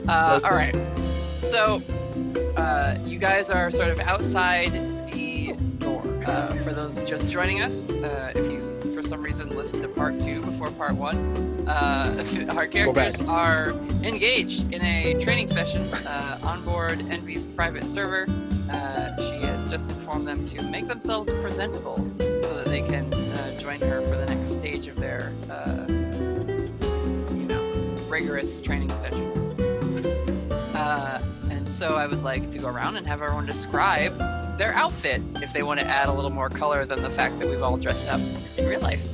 All right. So, you guys are sort of outside the door. For those just joining us, if you for some reason listened to part 2 before part 1, our characters are engaged in a training session on board Envy's private server. She has just informed them to make themselves presentable so that they can join her for the next stage of their, rigorous training session. And so I would like to go around and have everyone describe their outfit if they want to add a little more color than the fact that we've all dressed up in real life.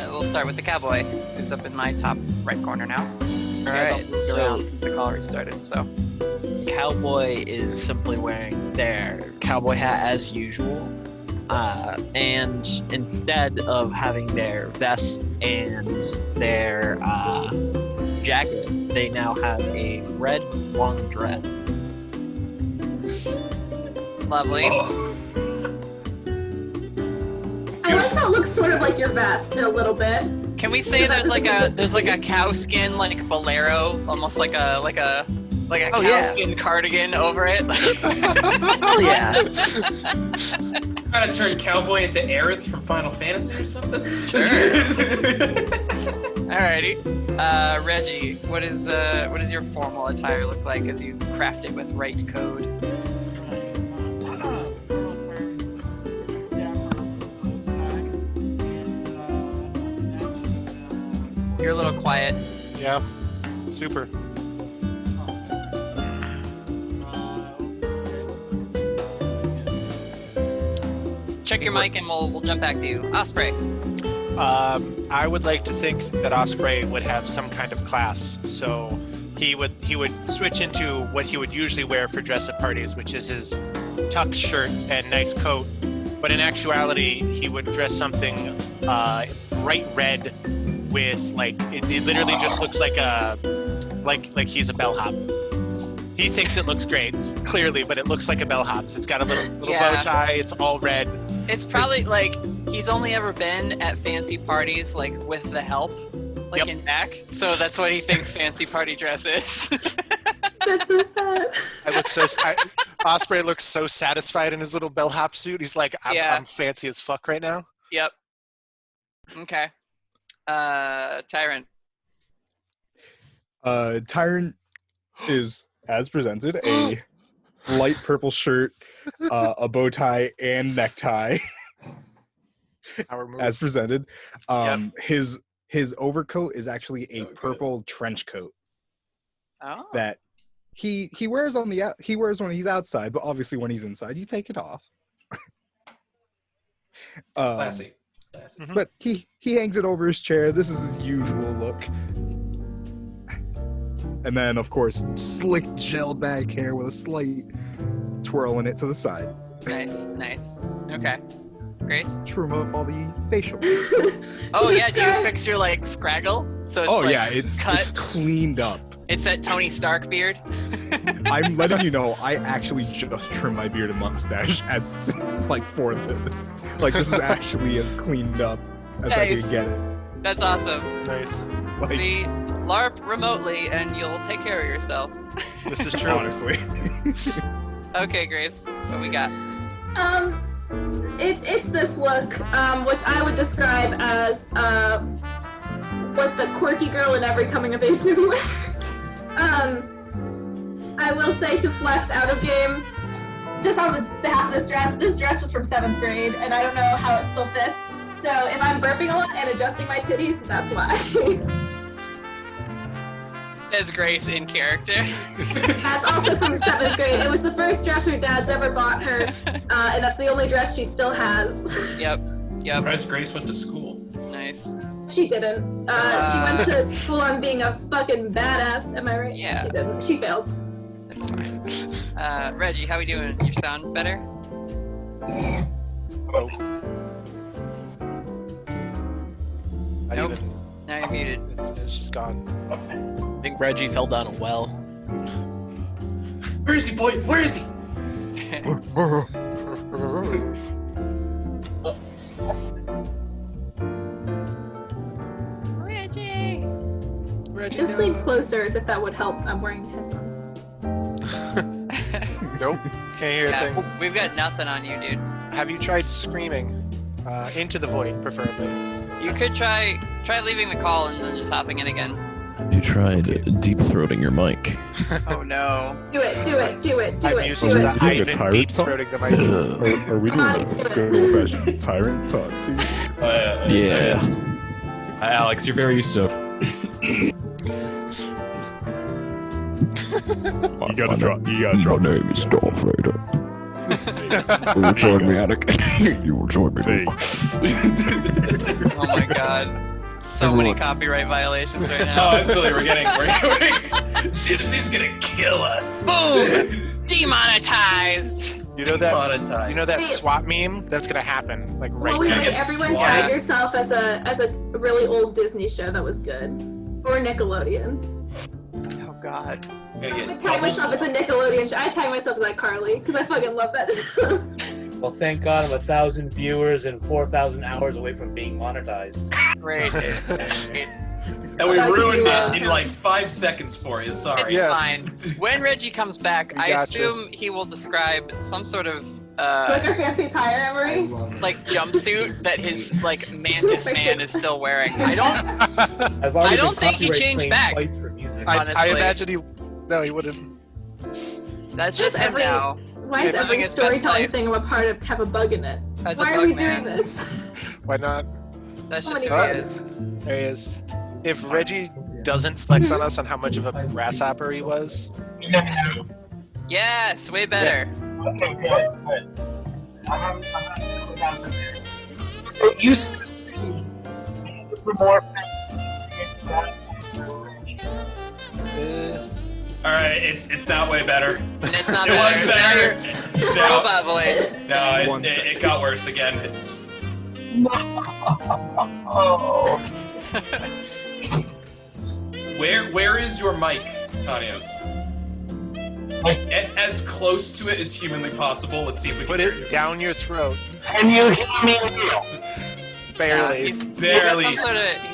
We'll start with the cowboy, who's up in my top right corner now. All right, moved around since the call restarted. So, cowboy is simply wearing their cowboy hat as usual, and instead of having their vest and their jacket, they now have a red long dress. Lovely. Oh. I like how it looks sort of like your vest in a little bit. Can we say there's like a cow skin like bolero, almost like a cow skin cardigan over it? Oh yeah. Trying to turn cowboy into Aerith from Final Fantasy or something? Sure. Alrighty. Reggie, what is your formal attire look like as you craft it with right code? You're a little quiet. Yeah. Super. Check your mic and we'll jump back to you. Osprey. I would like to think that Osprey would have some kind of class, so he would switch into what he would usually wear for dress-up parties, which is his tux shirt and nice coat. But in actuality, he would dress something bright red with it literally just looks like he's a bellhop. He thinks it looks great, clearly, but it looks like a bellhop. It's got a little bow tie. It's all red. It's probably he's only ever been at fancy parties with the help, in back. So that's what he thinks fancy party dress is. That's so sad. Osprey looks so satisfied in his little bellhop suit. He's like, I'm fancy as fuck right now. Yep. Okay. Tyrant. Tyrant is, as presented, a light purple shirt, a bow tie, and necktie. As presented. His overcoat is actually a purple trench coat. Oh. That he wears he wears when he's outside, but obviously when he's inside, you take it off. Classy. But he hangs it over his chair. This is his usual look. And then, of course, slick gel back hair with a slight twirl in it to the side. Nice. Okay. Grace? Trim up all the facial. Oh, yeah, do you fix your, scraggle? So it's it's cleaned up. It's that Tony Stark beard? I'm letting you know, I actually just trimmed my beard and mustache for this. This is actually as cleaned up as I can get it. That's awesome. Nice. See, LARP remotely and you'll take care of yourself. This is true. Honestly. Okay, Grace, what we got? It's this look, which I would describe as what the quirky girl in every coming of age movie wears. I will say, to flex out of game, just on the behalf of this dress was from 7th grade, and I don't know how it still fits. So if I'm burping a lot and adjusting my titties, that's why. As Grace in character. That's also from 7th grade. It was the first dress her dad's ever bought her, and that's the only dress she still has. Yep. Surprised Grace went to school. Nice. She didn't. She went to school on being a fucking badass. Am I right? Yeah. She didn't. She failed. That's fine. Reggie, how we doing? Your sound better? Oh. Nope. Now you're muted. It's just gone. I think Reggie fell down a well. Where is he, boy? Where is he? just lean closer as if that would help. I'm wearing headphones. Nope. Can't hear a thing. We've got nothing on you, dude. Have you tried screaming? Into the void, preferably. You could try leaving the call and then just hopping in again. You tried deep throating your mic. Oh no. Do it. I'm used to the Ivan deep throating the mic. Are we doing a good old-fashioned tyrant talk? See? Yeah. Alex, you're very used to. You gotta drop. My name is Darth Vader. You will join me, Anakin. You will join me, Luke. Oh my god. So many copyright violations right Oh, now. absolutely. We're Disney's gonna kill us. Boom! Demonetized! You know that? Monetized. You know that SWAT meme? That's gonna happen like right Well, now. Gonna get everyone swatted. tag yourself as a really old Disney show that was good, or Nickelodeon. Oh god. We're gonna I get tag double myself as a Nickelodeon show. I tag myself as iCarly because I fucking love that. Well, thank God I'm 1,000 viewers and 4,000 hours away from being monetized. Great. And we Thank ruined you. it in like 5 seconds for you. Sorry. It's Yes. fine. When Reggie comes back, We I gotcha. assume he will describe some sort of Like our fancy attire, Emery. like jumpsuit that his like mantis man is still wearing. I I've already don't been think he copyright changed claimed back. twice for music. I honestly. imagine he. No, he wouldn't. That's just him every- now. Why is Living every his best storytelling life. thing a part of have a bug in it? As a Why are bug we man. doing this? Why not? That's How just many who he bugs? is. There he is. If Reggie doesn't flex on us on how much of a grasshopper he was, Yes, way better. Okay, good. So you see for more. All right, it's not way better. And it's not It was better. better. Now robot voice. No, One second. it got worse again. Oh. Where is your mic, Tanios? As close to it as humanly possible. Let's see if we can put hear you. it down your throat. Can you hear me now? Barely. Barely. He's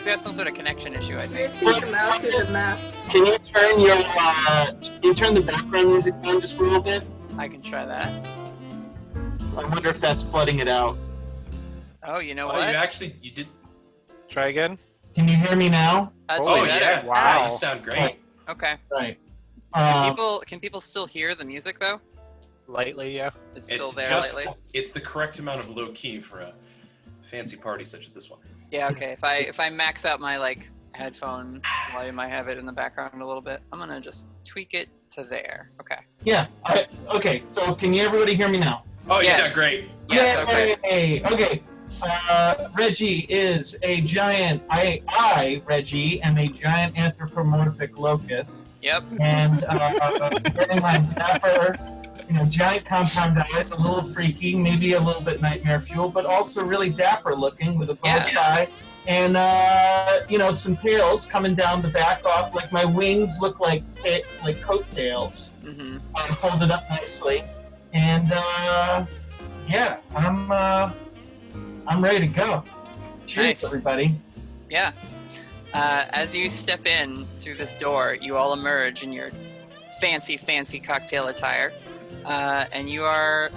got some sort of connection issue, I You're think. seeing your mouth through the mask. Can you turn the background music down just a little bit? I can try that. I wonder if that's flooding it out. Oh, you know Oh, what? you did. Try again. Can you hear me now? That's Oh, Oh way better. yeah! Wow. You sound great. Okay. Right. Can people still hear the music though? Lightly, yeah. It's still It's there just lately. it's the correct amount of low key for a fancy party such as this one. Yeah. Okay. If I max out my like headphone volume, I have it in the background a little bit. I'm gonna just tweak it to there. Okay. Yeah. Okay. So can everybody hear me now? Oh, you Yes. sound great. Yes. Okay. Yay! Okay. Reggie is a giant. Reggie, am a giant anthropomorphic locust, Yep. and wearing my dapper, giant compound eyes, a little freaky, maybe a little bit nightmare fuel, but also really dapper looking with a bulgy eye, and some tails coming down the back off. Like my wings look like coattails, Mm-hmm. folded up nicely, and yeah, I'm ready to go. Cheers, Nice. everybody. Yeah. As you step in through this door, you all emerge in your fancy cocktail attire, and you are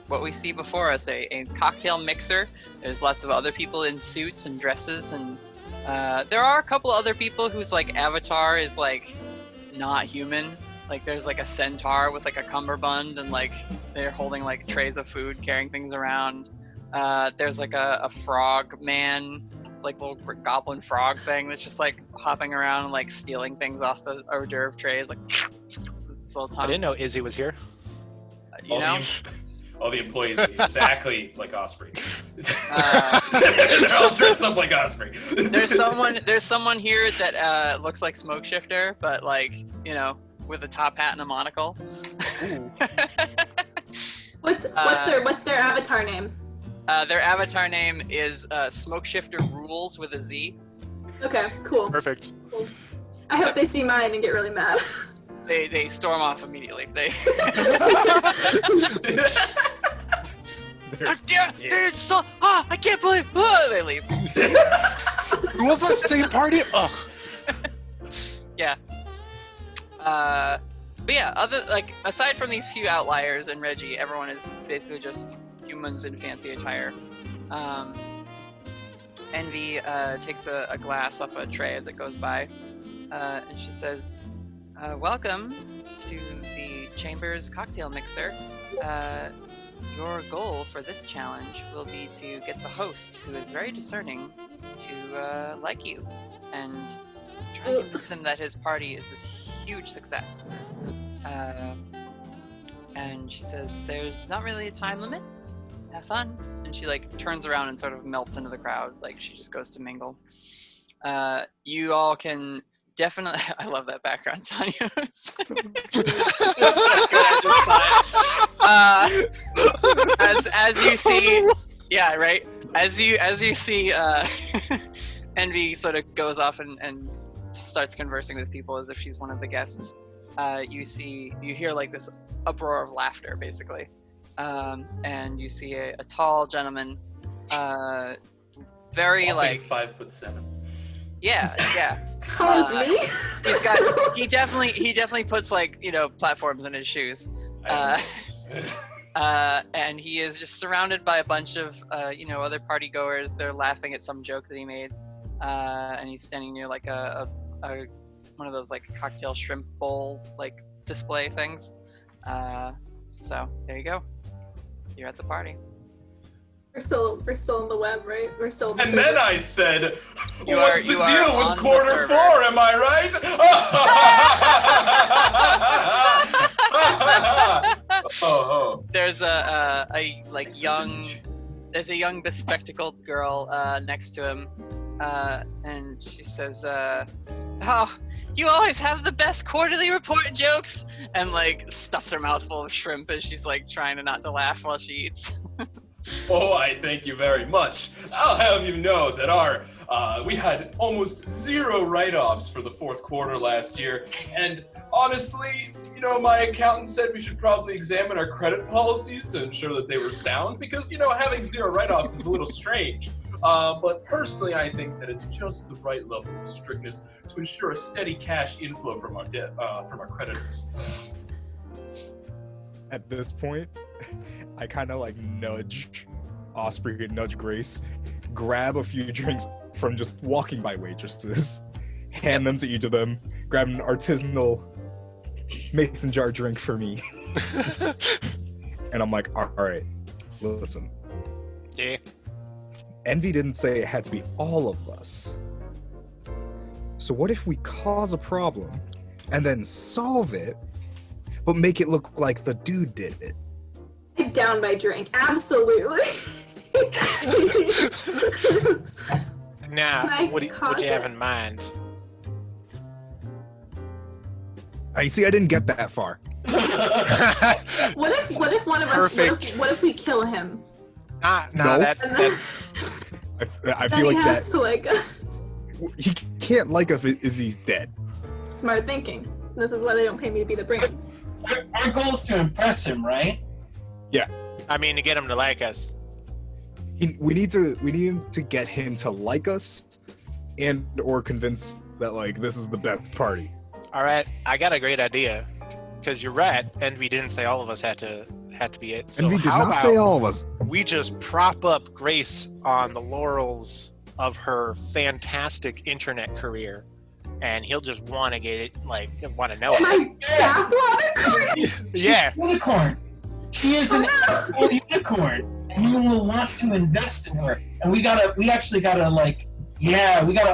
what we see before us, a cocktail mixer. There's lots of other people in suits and dresses, and there are a couple other people whose like avatar is like not human. Like there's like a centaur with like a cummerbund, and like they're holding like trays of food, carrying things around. There's like a frog man, like little goblin frog thing that's just like hopping around and like stealing things off the hors d'oeuvre trays, like this little I tongue. didn't know Izzy was here. You know, All the employees are exactly like Osprey. Uh, They're all dressed up like Osprey. there's someone here that looks like Smoke Shifter, but like with a top hat and a monocle. What's their avatar name? Their avatar name is Smoke Shifter Rules with a Z. Okay, cool. Perfect. I hope they see mine and get really mad. They storm off immediately. They I can't believe they leave. Two of us, same party? Ugh. Yeah. But yeah, aside from these few outliers and Reggie, everyone is basically just humans in fancy attire. Envy takes a glass off a tray as it goes by, and she says, welcome to the Chambers cocktail mixer. Your goal for this challenge will be to get the host, who is very discerning, to like you, and try and convince him that his party is this huge success. And she says, there's not really a time limit. Have fun. And she like turns around and sort of melts into the crowd, like she just goes to mingle. You all can definitely. I love that background, Tanya. So good. As you see, yeah, right. As you see, Envy sort of goes off and starts conversing with people as if she's one of the guests. You hear like this uproar of laughter, basically. And you see a tall gentleman, very Walking like 5'7". Yeah. Me? He definitely puts like platforms in his shoes, and he is just surrounded by a bunch of other party goers. They're laughing at some joke that he made, and he's standing near like a one of those like cocktail shrimp bowl like display things. So there you go. You're at the party. We're still in the web, right? We're still in the And server. then I said, You what's are- the you are deal on with the quarter server. 4, am I right? Oh. There's there's a young bespectacled girl next to him, and she says, "Oh, you always have the best quarterly report jokes," and like stuffs her mouth full of shrimp as she's like trying to not to laugh while she eats. Oh, I thank you very much. I'll have you know that we had almost 0 write-offs for the 4th quarter last year, and honestly, my accountant said we should probably examine our credit policies to ensure that they were sound, because, having 0 write-offs is a little strange. But personally, I think that it's just the right level of strictness to ensure a steady cash inflow from our creditors. At this point, I kind of like nudge Osprey and nudge Grace, grab a few drinks from just walking by waitresses, hand them to each of them, grab an artisanal mason jar drink for me. And I'm like, all right, listen. Yeah. Envy didn't say it had to be all of us. So what if we cause a problem and then solve it, but make it look like the dude did it? I'm down my drink, absolutely. Now, Like, what do you have in mind? You see, I didn't get that far. What if one of Perfect. us? What if we kill him? No, No. that I Then feel he like has that to like us. he can't like us if he's dead. Smart thinking. This is why they don't pay me to be the brains. Our goal is to impress him, right? I mean, to get him to like us. We need to get him to like us, and or convince that like this is the best party. All right, I got a great idea. Because you're right, Envy didn't say all of us had to be it. So And we did how not about say all of us. we just prop up Grace on the laurels of her fantastic internet career, and he'll just want to get it, like, want to know it. My bathwater. Yeah. Unicorn. She is an actual unicorn, and we will want to invest in her. And we actually gotta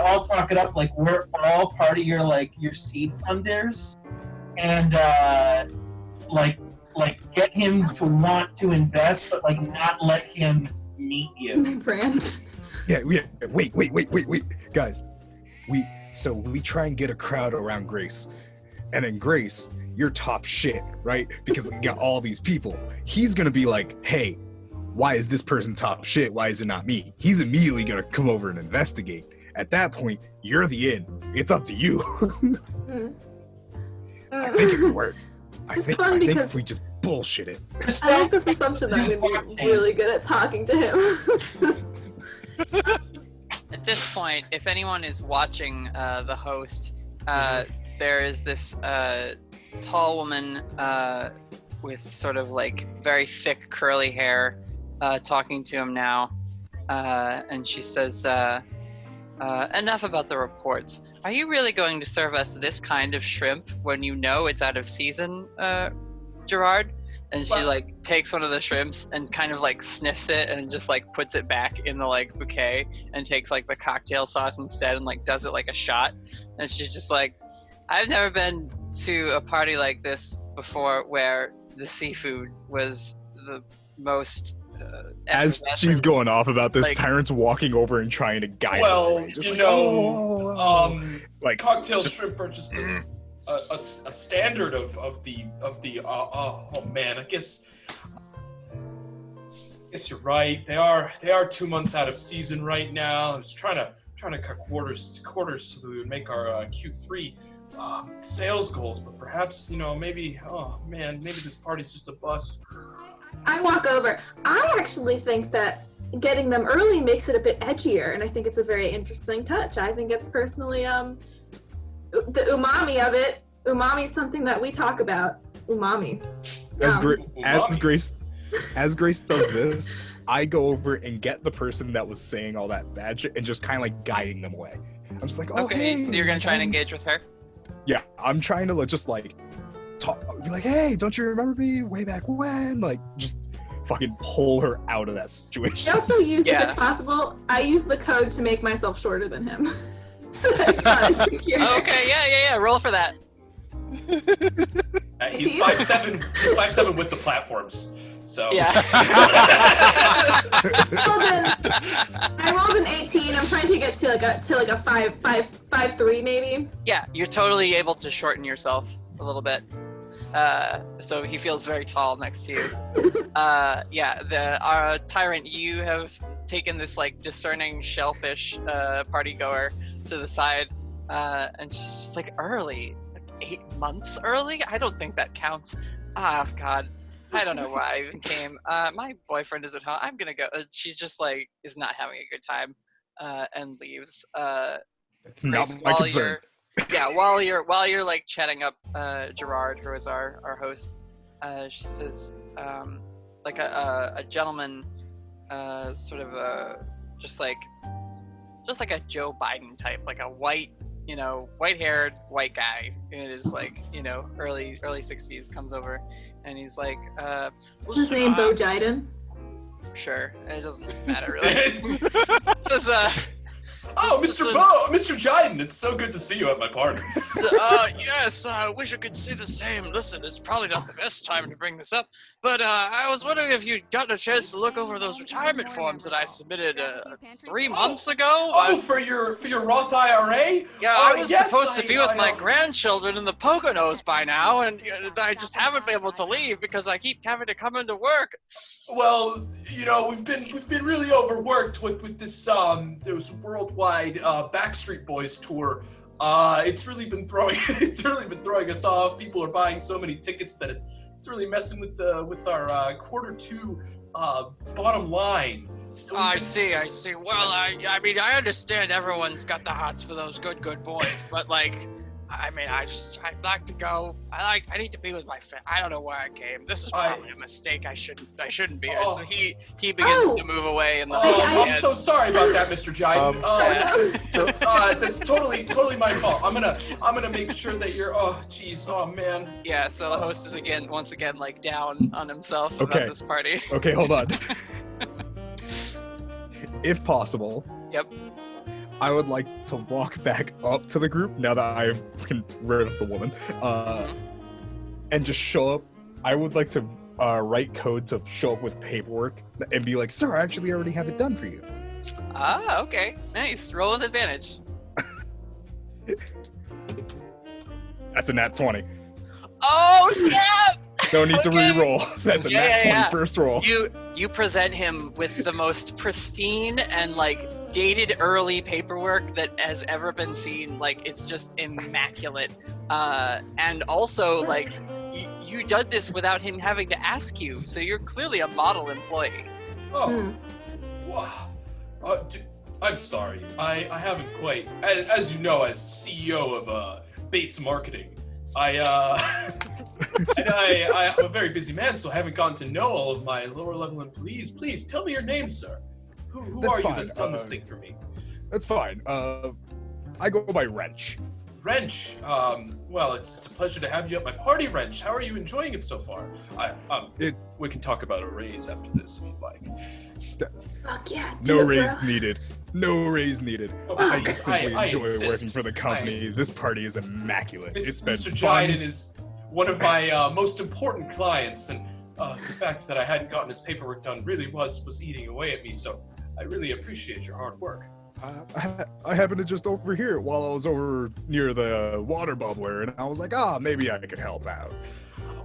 all talk it up. Like, we're all part of your seed funders, and get him to want to invest, but like not let him meet you. My brand. Yeah. Wait, guys. We try and get a crowd around Grace, and then Grace, you're top shit, right? Because we got all these people. He's gonna be like, hey, why is this person top shit? Why is it not me? He's immediately gonna come over and investigate. At that point, you're the in. It's up to you. I think it could work. I It's think fun because- if we just bullshit it. I like this assumption that I'm gonna be really good at talking to him. At this point, if anyone is watching the host, there is this tall woman with sort of like very thick curly hair talking to him now, and she says, enough about the reports. Are you really going to serve us this kind of shrimp when you know it's out of season, Gerard? And she like takes one of the shrimps and kind of like sniffs it and just like puts it back in the like bouquet and takes like the cocktail sauce instead and like does it like a shot. And she's just like, I've never been to a party like this before where the seafood was the most As she's going off about this, like, Tyrant's walking over and trying to guide her. Well, Just you like, know, like cocktail shrimp are just a standard of the oh man, I guess you're right. They are 2 months out of season right now. I was trying to cut quarters so that we would make our Q3 sales goals, but perhaps maybe this party's just a bust. I walk over. I actually think that getting them early makes it a bit edgier, and I think it's a very interesting touch. I think it's personally the umami of it. Umami is something that we talk about. Umami. As Grace does this, I go over and get the person that was saying all that bad shit and just kind of like guiding them away. I'm just like, okay, hey, so you're gonna try and engage with her? Yeah, I'm trying to just like talk, be like, hey, don't you remember me way back when? Like, just fucking pull her out of that situation. I also use, if it's possible, I use the code to make myself shorter than him. Okay, yeah. Roll for that. He's 5'7". He's 5'7" with the platforms. So yeah. Well then, I rolled an 18. I'm trying to get to like a 5'3" maybe. Yeah, you're totally able to shorten yourself a little bit. So he feels very tall next to you. Our Tyrant, you have taken this like discerning shellfish party goer to the side, and she's just like, early, like 8 months early? I don't think that counts. Ah, God. I don't know why I even came. My boyfriend is at home. I'm gonna go. She's just like is not having a good time, and leaves. Not my concern. While you're like chatting up Gerard, who is our host, she says, like a gentleman, sort of just like a Joe Biden type, like a white-haired white guy. And it is like early 60s, comes over. And he's like, what's his name, Bo Jiden? Sure, it doesn't matter really. Says, Mr. Jiden, it's so good to see you at my party. Yes, I wish I could say the same. Listen, it's probably not the best time to bring this up, but I was wondering if you'd gotten a chance to look over those retirement forms that I submitted 3 months ago. For your Roth IRA? Yeah, I was supposed to be with my grandchildren in the Poconos by now, and I just haven't been able to leave because I keep having to come into work. Well, we've been really overworked with this worldwide Backstreet Boys tour. It's really been throwing us off. People are buying so many tickets that it's really messing with our Q2 bottom line. So I see. Well, I mean, I understand everyone's got the hots for those good boys, but like, I mean, I'd like to go. I need to be with my family. I don't know why I came. This is probably a mistake. I shouldn't be here. So he begins to move away. I'm so sorry about that, Mr. Jiden. That's totally my fault. I'm gonna make sure that you're. Oh, jeez. Oh, man. Yeah. So the host is once again like down on himself about this party. Okay, hold on. If possible. Yep. I would like to walk back up to the group now that I've gotten rid of the woman, and just show up. I would like to write code to show up with paperwork and be like, "Sir, I actually already have it done for you." Ah, okay, nice. Roll with advantage. That's a nat 20. Oh snap! No need to re-roll. That's a nat 20 first roll. You present him with the most pristine and like dated early paperwork that has ever been seen. Like, it's just immaculate. And also, like, you did this without him having to ask you, so you're clearly a model employee. Oh, wow. I'm sorry. I haven't quite. As you know, as CEO of Bates Marketing. I'm a very busy man, so I haven't gotten to know all of my lower level employees. Please tell me your name, sir. Who That's are fine. you that's done this thing for me? That's fine. I go by Wrench. Wrench. Well, it's a pleasure to have you at my party, Wrench. How are you enjoying it so far? We can talk about a raise after this if you'd like. Fuck yeah. No do it, raise bro. needed. No raise needed. Oh, I please, simply I enjoy insist. working for the companies. insist. This party is immaculate. It's been Mr. fun. Jiden is one of my most important clients, and the fact that I hadn't gotten his paperwork done really was eating away at me, so I really appreciate your hard work. I happened to just overhear it while I was over near the water bubbler, and I was like, maybe I could help out.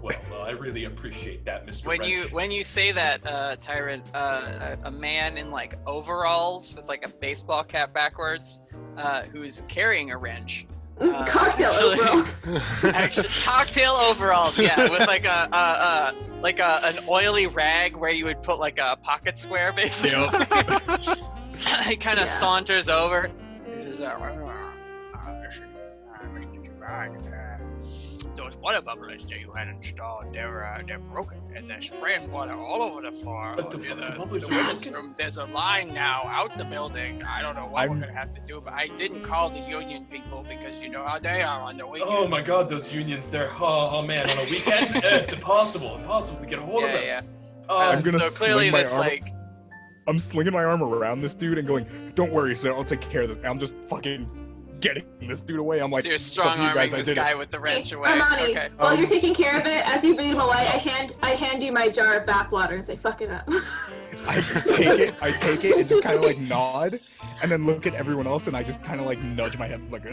Well, I really appreciate that, Mr. When Wrench. you say that, Tyrant, a man in like overalls with like a baseball cap backwards, who's carrying a wrench. Cocktail actually- overalls. Actually, cocktail overalls, yeah, with like an oily rag where you would put like a pocket square, basically. He kind of saunters over. Those water bubblers that you had installed, they're broken, and they're spraying water all over the floor. But the bubblers the are women's broken? room. There's a line now out the building. I don't know what we're gonna have to do, but I didn't call the union people because you know how they are on the weekend. Oh my God, those unions! They're oh man, on a weekend, it's impossible to get a hold of them. Yeah. I'm gonna so clearly sling my this arm. like I'm slinging my arm around this dude and going, "Don't worry, sir. I'll take care of this." I'm just fucking getting this dude away. I'm like, so you're "It's up strong to you arming guys, I this did guy it." with the wrench away. Amani, Okay. while you're taking care of it, as you lead him away, I hand you my jar of bathwater and say, "Fuck it up." I take it, and just kind of like nod, and then look at everyone else, and I just kind of like nudge my head, like.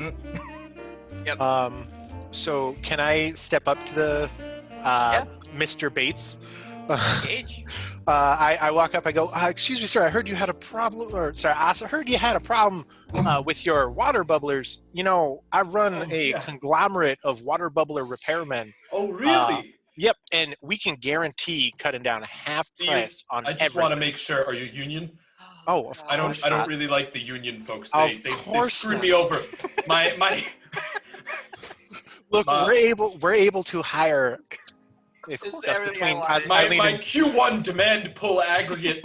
So can I step up to the Mr. Bates? Engage. I walk up. I go, "Excuse me, sir. I heard you had a problem. Or sorry, I heard you had a problem with your water bubblers. You know, I run a conglomerate of water bubbler repairmen. Oh, really? Yep, and we can guarantee cutting down half price on I just want to make sure. Are you union? Oh, of I course don't not. really like the union folks. Of They course screwed not. me over. My Look, we're able to hire. Of course, that's between my Eileen and Q1 demand pull aggregate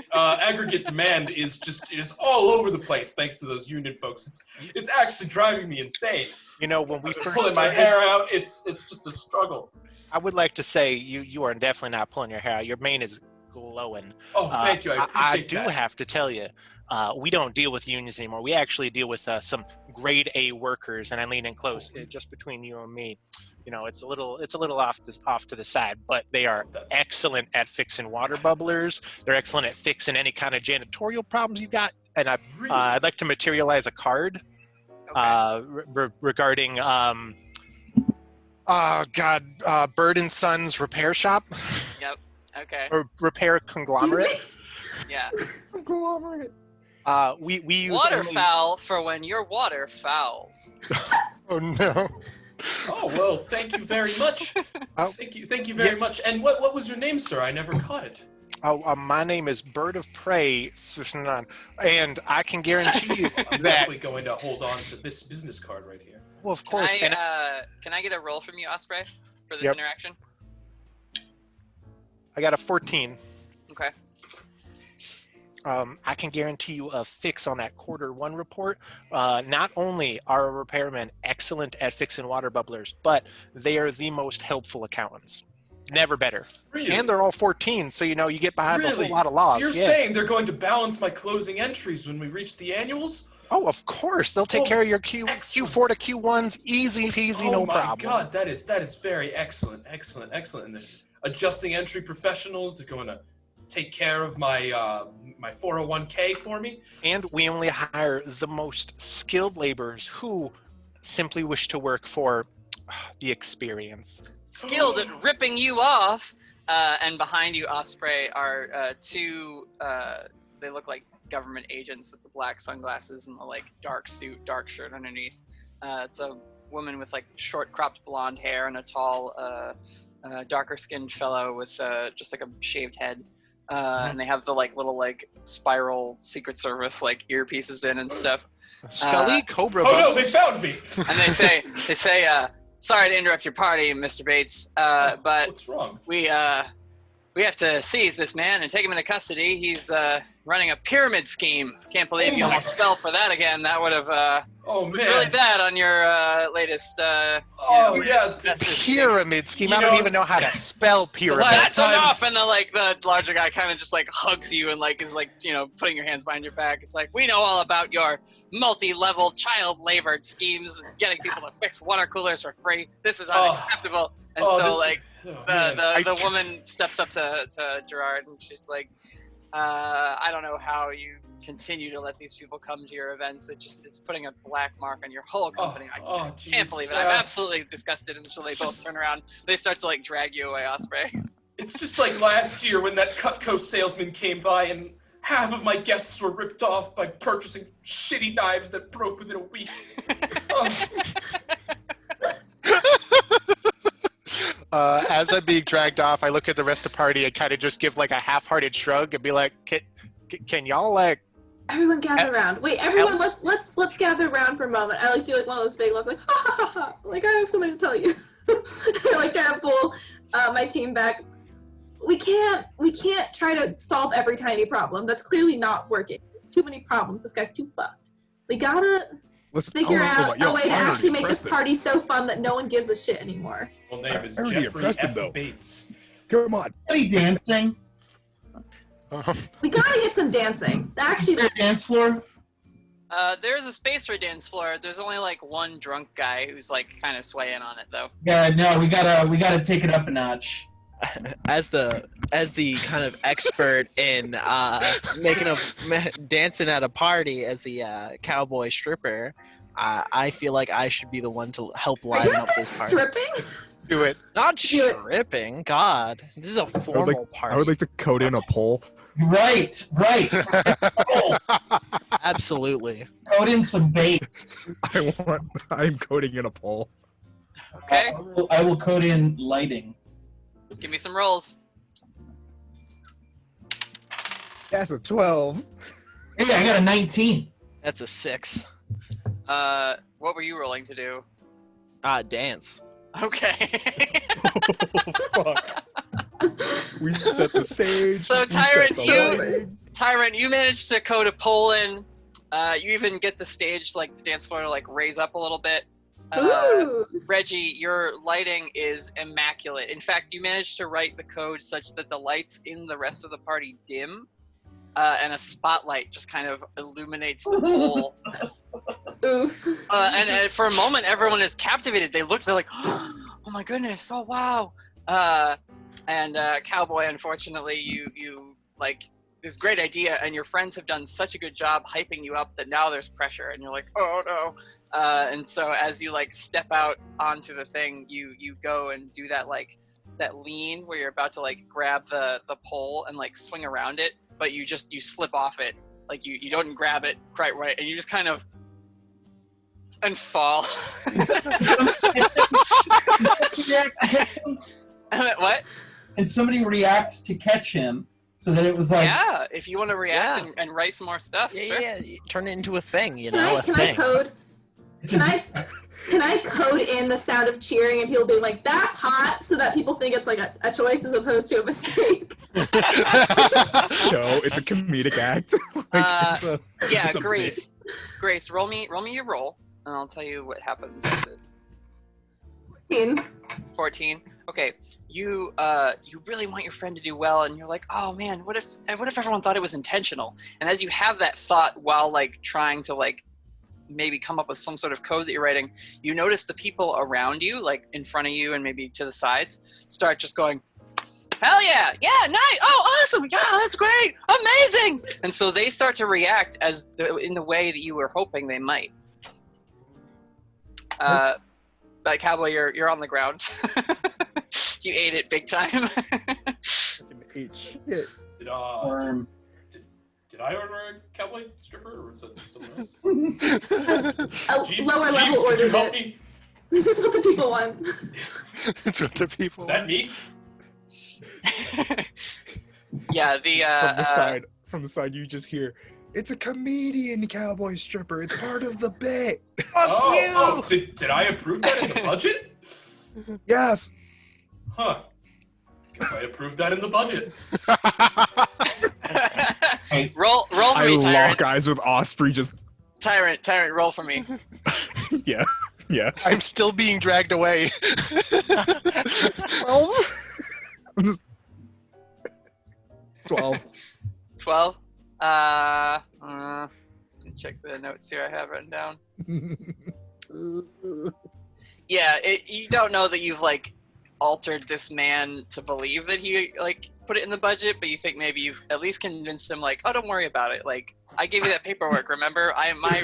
demand is all over the place thanks to those union folks. It's actually driving me insane. You know, when we I'm first pulling my started, hair out, it's just a struggle. I would like to say you are definitely not pulling your hair out. Your mane is glowing. Oh, thank you. I appreciate do that. have to tell you, we don't deal with unions anymore. We actually deal with some grade A workers, and I lean in close, just between you and me. You know, it's a little off to the side, but they are excellent at fixing water bubblers. They're excellent at fixing any kind of janitorial problems you've got. And I'd like to materialize a card regarding Bird and Sons Repair Shop. Yep. Okay. Or repair conglomerate. Yeah. Conglomerate. We use Waterfowl for when your water fouls. Oh no. Oh well, thank you very much. Thank you very much. And what was your name, sir? I never caught it. Oh, my name is Bird of Prey, and I can guarantee you I'm that. definitely going to hold on to this business card right here. Well, of course. Can I get a roll from you, Osprey, for this interaction? I got a 14. Okay. I can guarantee you a fix on that quarter one report. Not only are our repairmen excellent at fixing water bubblers, but they are the most helpful accountants. Never better. Really? And they're all 14, so you know you get behind a Really? whole lot of laws. So you're saying they're going to balance my closing entries when we reach the annuals? Oh, of course. They'll take care of your Q4 to Q1s, easy peasy, no problem. Oh my God, that is very excellent. And the adjusting entry professionals, they're going to take care of my my 401k for me. And we only hire the most skilled laborers who simply wish to work for the experience. Skilled at ripping you off. And behind you, Osprey, are two, they look like government agents with the black sunglasses and the like dark suit, dark shirt underneath. It's a woman with like short cropped blonde hair and a tall, darker skinned fellow with just like a shaved head. And they have the like little like spiral Secret Service like earpieces in and stuff. Scully, Cobra. Oh no, they found me. And they say, sorry to interrupt your party, Mr. Bates, but What's wrong? we have to seize this man and take him into custody. He's running a pyramid scheme. Can't believe you almost fell for that again. That would have Oh man. really bad on your latest. Oh yeah. Pyramid scheme. I don't even know how to spell pyramid. That's enough. And the larger guy kind of just like hugs you and like is like putting your hands behind your back. It's like, we know all about your multi-level child labor schemes, getting people to fix water coolers for free. This is unacceptable. And the woman steps up to Gerard and she's like, I don't know how you continue to let these people come to your events. It's putting a black mark on your whole company. I can't believe it. I'm absolutely disgusted. And so they both turn around. They start to like drag you away, Osprey. It's just like last year when that Cutco salesman came by and half of my guests were ripped off by purchasing shitty knives that broke within a week. As I'm being dragged off, I look at the rest of the party and kind of just give like a half-hearted shrug and be like, "Can y'all like?" Everyone gather around. Wait, everyone, let's gather around for a moment. I like do like one of those big ones, like ha ha ha ha. Like I have something to tell you. I like try to pull my team back. We can't try to solve every tiny problem. That's clearly not working. There's too many problems. This guy's too fucked. We gotta figure out a way to actually make this party so fun that no one gives a shit anymore. Well, name is Jeffrey F. Bates. Come on. Any dancing? We gotta get some dancing. Actually, the dance floor. There's a space for a dance floor. There's only like one drunk guy who's like kind of swaying on it though. Yeah, no, we gotta take it up a notch. As the kind of expert in dancing at a party as the cowboy stripper, I feel like I should be the one to help liven up this party. Stripping? Do it. Not stripping. God, this is a formal party. I would like to code in a poll. Right. Absolutely. Code in some baits. I'm coding in a poll. Okay. I will code in lighting. Give me some rolls. That's a 12. Hey, I got a 19. That's a 6. What were you rolling to do? Dance. Okay. Oh, fuck. We set the stage. So Tyrant, you managed to code a poll in. You even get the stage, like the dance floor, to like raise up a little bit. Reggie, your lighting is immaculate. In fact, you managed to write the code such that the lights in the rest of the party dim, and a spotlight just kind of illuminates the pole. Oof. And for a moment, everyone is captivated. They're like, oh my goodness, oh wow. And Cowboy, unfortunately, you like this great idea, and your friends have done such a good job hyping you up that now there's pressure, and you're like, oh no. And so as you like step out onto the thing, you go and do that like that lean where you're about to like grab the pole and like swing around it, but you slip off it. Like you don't grab it quite right, and you just kind of and fall. What? And somebody reacts to catch him, so that it was like. Yeah, if you want to react and write some more stuff. Sure. Yeah, turn it into a thing. Can I code in the sound of cheering and people being like, "That's hot," so that people think it's like a choice as opposed to a mistake? No, it's a comedic act. Grace, roll me your roll, and I'll tell you what happens. 14. Okay, you really want your friend to do well, and you're like, oh man, what if everyone thought it was intentional? And as you have that thought while like trying to like maybe come up with some sort of code that you're writing, you notice the people around you, like in front of you and maybe to the sides, start just going, hell yeah, nice, oh awesome, yeah, that's great, amazing. And so they start to react in the way that you were hoping they might. Like Cowboy, you're on the ground. You ate it big time. Ate shit. Did I order a cowboy stripper, or was that someone else? Lower level ordered could you help it. me? This is what the people want. It's what the people. Is that me? Yeah, from the side, you just hear, "It's a comedian cowboy stripper. It's part of the bit." Did I approve that in the budget? Yes. Huh. Guess I approved that in the budget. Hey, roll for I me, Tyrant. lock eyes with Osprey. Just Tyrant, roll for me. yeah. I'm still being dragged away. 12. I'm just 12. 12. Let me check the notes here I have written down. Yeah, you don't know that you've like altered this man to believe that he like put it in the budget, but you think maybe you've at least convinced him like, oh, don't worry about it. Like, I gave you that paperwork, remember? My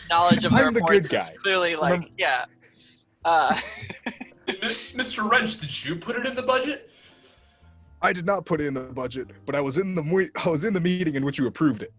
knowledge of the I'm the reports good guy. is clearly like, Remember- yeah. Mr. Wrench, did you put it in the budget? I did not put it in the budget, but I was in the meeting in which you approved it.